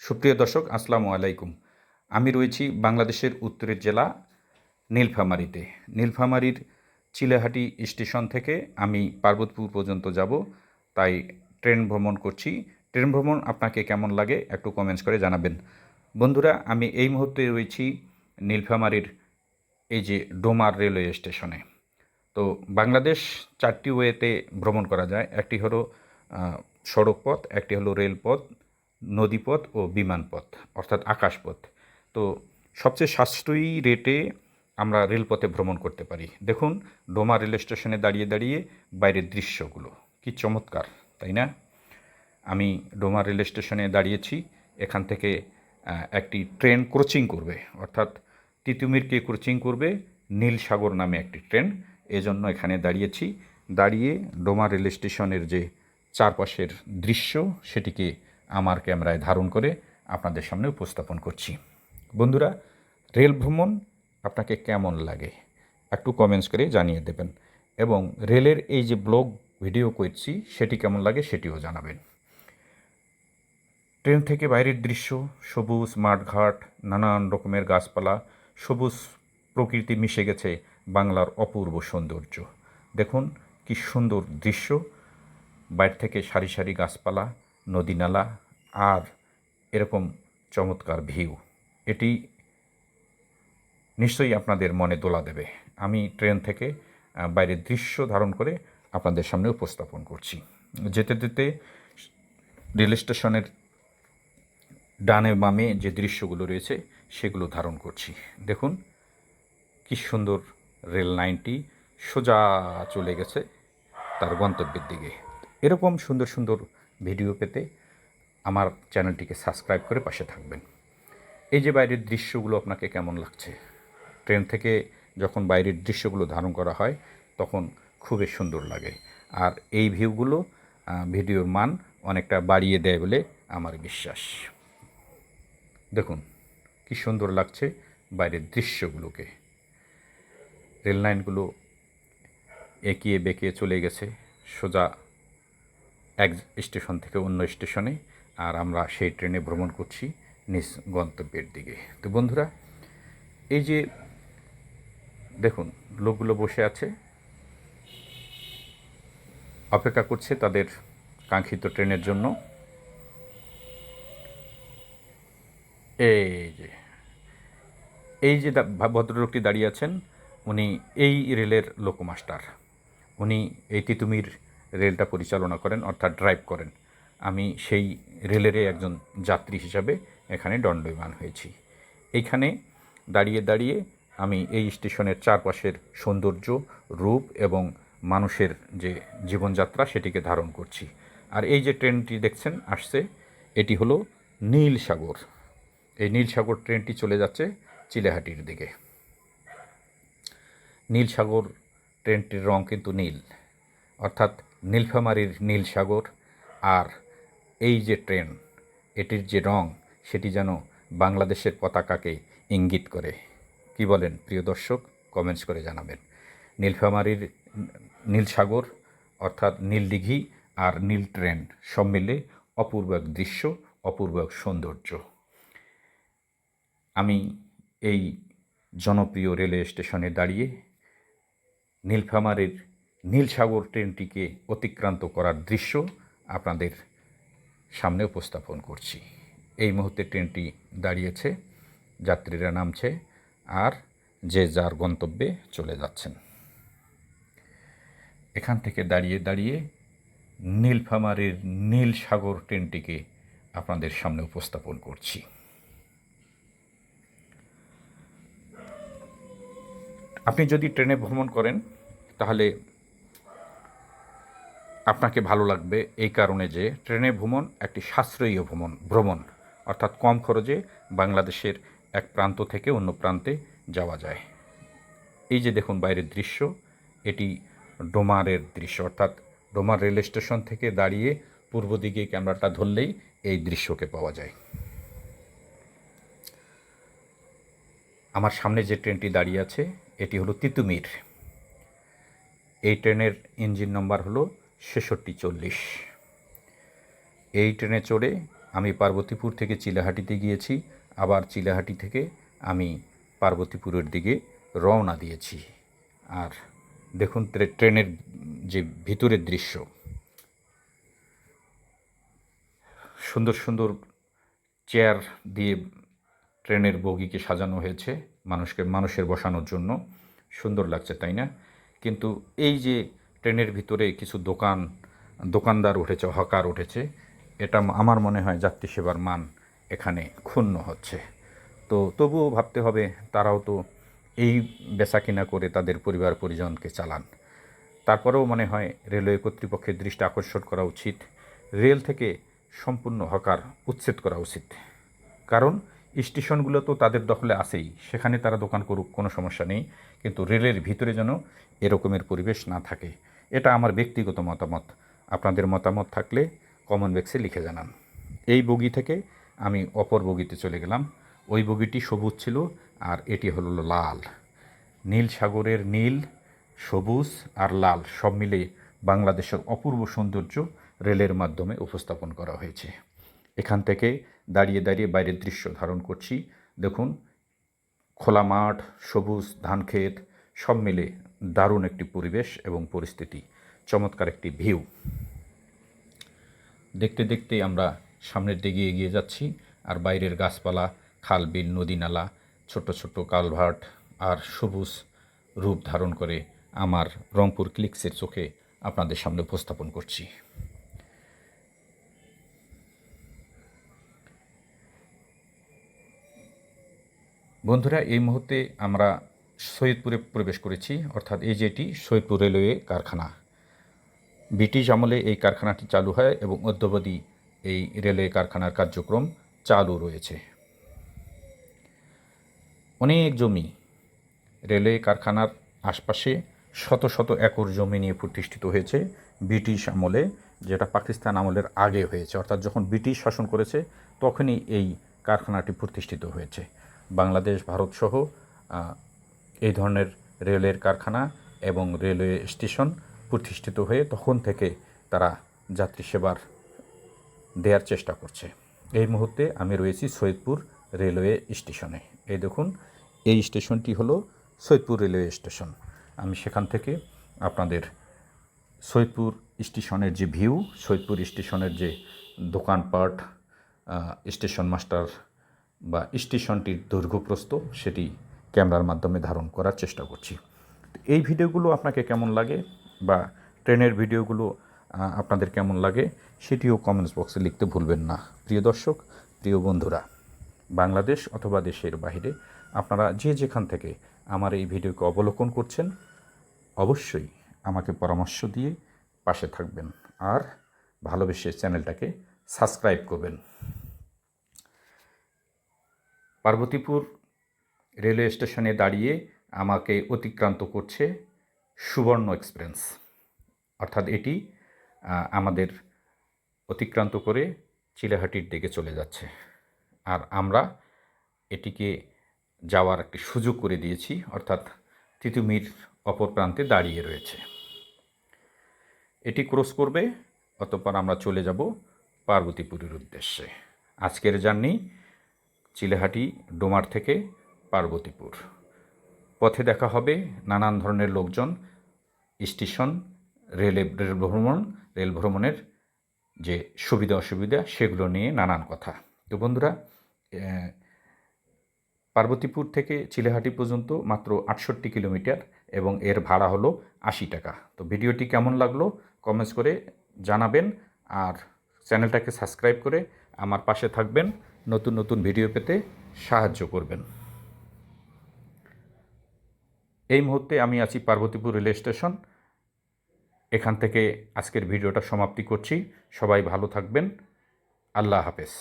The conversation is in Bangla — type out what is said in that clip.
সুপ্রিয় দর্শক, আসসালামু আলাইকুম। আমি রয়েছি বাংলাদেশের উত্তরের জেলা নীলফামারীতে। নীলফামারীর চিলাহাটি স্টেশন থেকে আমি পার্বতীপুর পর্যন্ত যাব, তাই ট্রেন ভ্রমণ করছি। ট্রেন ভ্রমণ আপনাকে কেমন লাগে একটু কমেন্টস করে জানাবেন। বন্ধুরা, আমি এই মুহূর্তে রয়েছি নীলফামারীর এই যে ডোমার রেলওয়ে স্টেশনে। তো বাংলাদেশ 4টি ওয়েতে ভ্রমণ করা যায়। একটি হলো সড়ক পথ, একটি হলো রেলপথ, নদীপথ ও বিমানপথ অর্থাৎ আকাশপথ। তো সবচেয়ে সাশ্রয়ী রেটে আমরা রেলপথে ভ্রমণ করতে পারি। দেখুন, ডোমা রেল স্টেশনে দাঁড়িয়ে দাঁড়িয়ে বাইরের দৃশ্যগুলো কি চমৎকার, তাই না? আমি ডোমা রেল স্টেশনে দাঁড়িয়েছি। এখান থেকে একটি ট্রেন ক্রসিং করবে, অর্থাৎ তিতুমিরকে ক্রসিং করবে নীলসাগর নামে একটি ট্রেন। এজন্য এখানে দাঁড়িয়েছি। দাঁড়িয়ে ডোমা রেল স্টেশনের যে চারপাশের দৃশ্য সেটিকে আমার ক্যামেরায় ধারণ করে আপনাদের সামনে উপস্থাপন করছি। বন্ধুরা, রেল ভ্রমণ আপনাকে কেমন লাগে একটু কমেন্টস করে জানিয়ে দেবেন, এবং রেলের এই যে ব্লগ ভিডিও করছি সেটি কেমন লাগে সেটিও জানাবেন। ট্রেন থেকে বাইরের দৃশ্য, সবুজ মাঠঘাট, নানান রকমের গাছপালা, সবুজ প্রকৃতি মিশে গেছে বাংলার অপূর্ব সৌন্দর্য। দেখুন কি সুন্দর দৃশ্য, বাইরে থেকে সারি সারি গাছপালা, নদী নালা, আর এরকম চমৎকার ভিউ। এটি নিশ্চয়ই আপনাদের মনে দোলা দেবে। আমি ট্রেন থেকে বাইরের দৃশ্য ধারণ করে আপনাদের সামনে উপস্থাপন করছি। যেতে যেতে রেল স্টেশনের ডানে বামে যে দৃশ্যগুলো রয়েছে সেগুলো ধারণ করছি। দেখুন কি সুন্দর, রেল লাইনটি সোজা চলে গেছে তার গন্তব্যের দিকে। এরকম সুন্দর সুন্দর ভিডিও পেতে আমার চ্যানেলটিকে সাবস্ক্রাইব করে পাশে থাকবেন। এই যে বাইরের দৃশ্যগুলো আপনাকে কেমন লাগছে? ট্রেন থেকে যখন বাইরের দৃশ্যগুলো ধারণ করা হয় তখন খুবই সুন্দর লাগে, আর এই ভিউগুলো ভিডিওর মান অনেকটা বাড়িয়ে দেয় বলে আমার বিশ্বাস। দেখুন কি সুন্দর লাগছে বাইরের দৃশ্যগুলোকে। রেল লাইনগুলো এঁকিয়ে বেঁকিয়ে চলে গেছে সোজা এক স্টেশন থেকে অন্য স্টেশনে, আর আমরা সেই ট্রেনে ভ্রমণ করছি নিজ গন্তব্যের দিকে। তো বন্ধুরা, এই যে দেখুন লোকগুলো বসে আছে, অপেক্ষা করছে তাদের কাঙ্ক্ষিত ট্রেনের জন্য। এই যে ভদ্রলোকটি দাঁড়িয়ে আছেন, উনি এই রেলের লোকোমাস্টার। উনি এই তিতুমির রেলটা পরিচালনা করেন, অর্থাৎ ড্রাইভ করেন। আমি সেই রেলেরই একজন যাত্রী হিসাবে এখানে দণ্ডায়মান হয়েছি। এইখানে দাঁড়িয়ে দাঁড়িয়ে আমি এই স্টেশনের চারপাশের সৌন্দর্য, রূপ এবং মানুষের যে জীবনযাত্রা সেটিকে ধারণ করছি। আর এই যে ট্রেনটি দেখছেন আসছে, এটি হলো নীলসাগর। এই নীলসাগর ট্রেনটি চলে যাচ্ছে চিলাহাটির দিকে। নীলসাগর ট্রেনটির রং কিন্তু নীল, অর্থাৎ নীলফামারীর নীলসাগর। আর এই যে ট্রেন, এটির যে রং সেটি যেন বাংলাদেশের পতাকাকে ইঙ্গিত করে। কি বলেন প্রিয় দর্শক? কমেন্টস করে জানাবেন। নীলফামারীর নীলসাগর অর্থাৎ নীলদিঘি আর নীল ট্রেন সব মিলে অপূর্ব এক দৃশ্য, অপূর্ব এক সৌন্দর্য। আমি এই জনপ্রিয় রেলওয়ে স্টেশনে দাঁড়িয়ে নীলফামারীর নীলসাগর ট্রেনটিকে অতিক্রান্ত করার দৃশ্য আপনাদের সামনে উপস্থাপন করছি। এই মুহূর্তে ট্রেনটি দাঁড়িয়েছে, যাত্রীরা নামছে আর যে যার গন্তব্যে চলে যাচ্ছেন। এখান থেকে দাঁড়িয়ে দাঁড়িয়ে নীলফামারীর নীলসাগর ট্রেনটিকে আপনাদের সামনে উপস্থাপন করছি। আপনি যদি ট্রেনে ভ্রমণ করেন তাহলে আপনাকে ভালো লাগবে এই কারণে যে ট্রেনে ভ্রমণ একটি সাশ্রয়ী ভ্রমণ, অর্থাৎ কম খরচে বাংলাদেশের এক প্রান্ত থেকে অন্য প্রান্তে যাওয়া যায়। এই যে দেখুন বাইরের দৃশ্য, এটি ডোমারের দৃশ্য, অর্থাৎ ডোমার রেল স্টেশন থেকে দাঁড়িয়ে পূর্ব দিকে ক্যামেরাটা ধরলেই এই দৃশ্যকে পাওয়া যায়। আমার সামনে যে ট্রেনটি দাঁড়িয়ে আছে এটি হলো তিতুমির। এই ট্রেনের ইঞ্জিন নম্বর হলো 6640। এই ট্রেনে চড়ে আমি পার্বতীপুর থেকে চিলাহাটিতে গিয়েছি, আবার চিলাহাটি থেকে আমি পার্বতীপুরের দিকে রওনা দিয়েছি। আর দেখুন ট্রেনের যে ভিতরের দৃশ্য, সুন্দর সুন্দর চেয়ার দিয়ে ট্রেনের বগিকে সাজানো হয়েছে মানুষের বসানোর জন্য। সুন্দর লাগছে, তাই না? কিন্তু এই যে ট্রেনের ভিতরে কিছু দোকানদার উঠেছে, হকার উঠেছে, এটা আমার মনে হয় যাত্রী সেবার মান এখানে ক্ষুণ্ণ হচ্ছে। তো তবুও ভাবতে হবে, তারাও তো এই বেচাকেনা করে তাদের পরিবার পরিজনকে চালান। তারপরেও মনে হয় রেলওয়ে কর্তৃপক্ষের দৃষ্টি আকর্ষণ করা উচিত, রেল থেকে সম্পূর্ণ হকার উচ্ছেদ করা উচিত। কারণ স্টেশনগুলো তো তাদের দখলে আছেই, সেখানে তারা দোকান করুক, কোনো সমস্যা নেই, কিন্তু রেলের ভিতরে যেন এরকমের পরিবেশ না থাকে। এটা আমার ব্যক্তিগত মতামত। আপনাদের মতামত থাকলে কমেন্ট বক্সে লিখে জানান। এই বগি থেকে আমি অপর বগিতে চলে গেলাম। ওই বগিটি সবুজ ছিল, আর এটি হলো লাল। নীল সাগরের নীল, সবুজ আর লাল সব মিলে বাংলাদেশের অপূর্ব সৌন্দর্য রেলের মাধ্যমে উপস্থাপন করা হয়েছে। এখান থেকে দাঁড়িয়ে দাঁড়িয়ে বাইরের দৃশ্য ধারণ করছি। দেখুন, খোলা মাঠ, সবুজ ধানক্ষেত সব মিলে দারুণ একটি পরিবেশ এবং পরিস্থিতি, চমৎকার একটি ভিউ। দেখতে দেখতে আমরা সামনের দিকে এগিয়ে যাচ্ছি, আর বাইরের গাছপালা, খাল বিল, নদী নালা, ছোট ছোট কালভার্ট আর সবুজ রূপ ধারণ করে আমার রংপুর ক্লিক্সের চোখে আপনাদের সামনে উপস্থাপন করছি। বন্ধুরা, এই মুহূর্তে আমরা সৈয়দপুরে প্রবেশ করেছি, অর্থাৎ এই যেটি সৈয়দপুর রেলওয়ে কারখানা। ব্রিটিশ আমলে এই কারখানাটি চালু হয় এবং অদ্যাবধি এই রেলওয়ে কারখানার কার্যক্রম চালু রয়েছে। অনেক জমি রেলওয়ে কারখানার আশপাশে শত শত একর জমি নিয়ে প্রতিষ্ঠিত হয়েছে ব্রিটিশ আমলে, যেটা পাকিস্তান আমলের আগে হয়েছে, অর্থাৎ যখন ব্রিটিশ শাসন করেছে তখনই এই কারখানাটি প্রতিষ্ঠিত হয়েছে। বাংলাদেশ, ভারতসহ এই ধরনের রেলের কারখানা এবং রেলওয়ে স্টেশন প্রতিষ্ঠিত হয়ে তখন থেকে তারা যাত্রী সেবার দেওয়ার চেষ্টা করছে। এই মুহূর্তে আমি রয়েছি সৈয়দপুর রেলওয়ে স্টেশনে। এই দেখুন, এই স্টেশনটি হলো সৈয়দপুর রেলওয়ে স্টেশন। আমি সেখান থেকে আপনাদের সৈয়দপুর স্টেশনের যে ভিউ, সৈয়দপুর স্টেশনের যে দোকানপাট, স্টেশন মাস্টার বা স্টেশনটির দৈর্ঘ্যপ্রস্থ, সেটি ক্যামেরার মাধ্যমে ধারণ করার চেষ্টা করছি। এই ভিডিওগুলো আপনাকে কেমন লাগে বা ট্রেনের ভিডিওগুলো আপনাদের কেমন লাগে সেটিও কমেন্টস বক্সে লিখতে ভুলবেন না। প্রিয় দর্শক, প্রিয় বন্ধুরা, বাংলাদেশ অথবা দেশের বাইরে আপনারা যে যেখান থেকে আমার এই ভিডিওকে অবলোকন করছেন, অবশ্যই আমাকে পরামর্শ দিয়ে পাশে থাকবেন আর ভালোবেসে চ্যানেলটাকে সাবস্ক্রাইব করবেন। পার্বতীপুর রেলওয়ে স্টেশনে দাঁড়িয়ে আমাকে অতিক্রান্ত করছে সুবর্ণ এক্সপ্রেস, অর্থাৎ এটি আমাদের অতিক্রান্ত করে চিলাহাটির দিকে চলে যাচ্ছে। আর আমরা এটিকে যাওয়ার একটি সুযোগ করে দিয়েছি, অর্থাৎ তিতুমির অপর প্রান্তে দাঁড়িয়ে রয়েছে। এটি ক্রস করবে, অতঃপর আমরা চলে যাব পার্বতীপুরের উদ্দেশ্যে। আজকের জার্নি চিলাহাটি ডোমার থেকে পার্বতীপুর। পথে দেখা হবে নানান ধরনের লোকজন, স্টেশন, রেল ভ্রমণের যে সুবিধা অসুবিধা সেগুলো নিয়ে নানান কথা। তো বন্ধুরা, পার্বতীপুর থেকে চিলাহাটি পর্যন্ত মাত্র 68 কিলোমিটার এবং এর ভাড়া হলো 80 টাকা। তো ভিডিওটি কেমন লাগলো কমেন্টস করে জানাবেন, আর চ্যানেলটাকে সাবস্ক্রাইব করে আমার পাশে থাকবেন, নতুন নতুন ভিডিও পেতে সাহায্য করবেন। এই মুহূর্তে আমি আছি পার্বতীপুর রেল স্টেশন। এখান থেকে আজকের ভিডিওটা সমাপ্তি করছি। সবাই ভালো থাকবেন। আল্লাহ হাফেজ।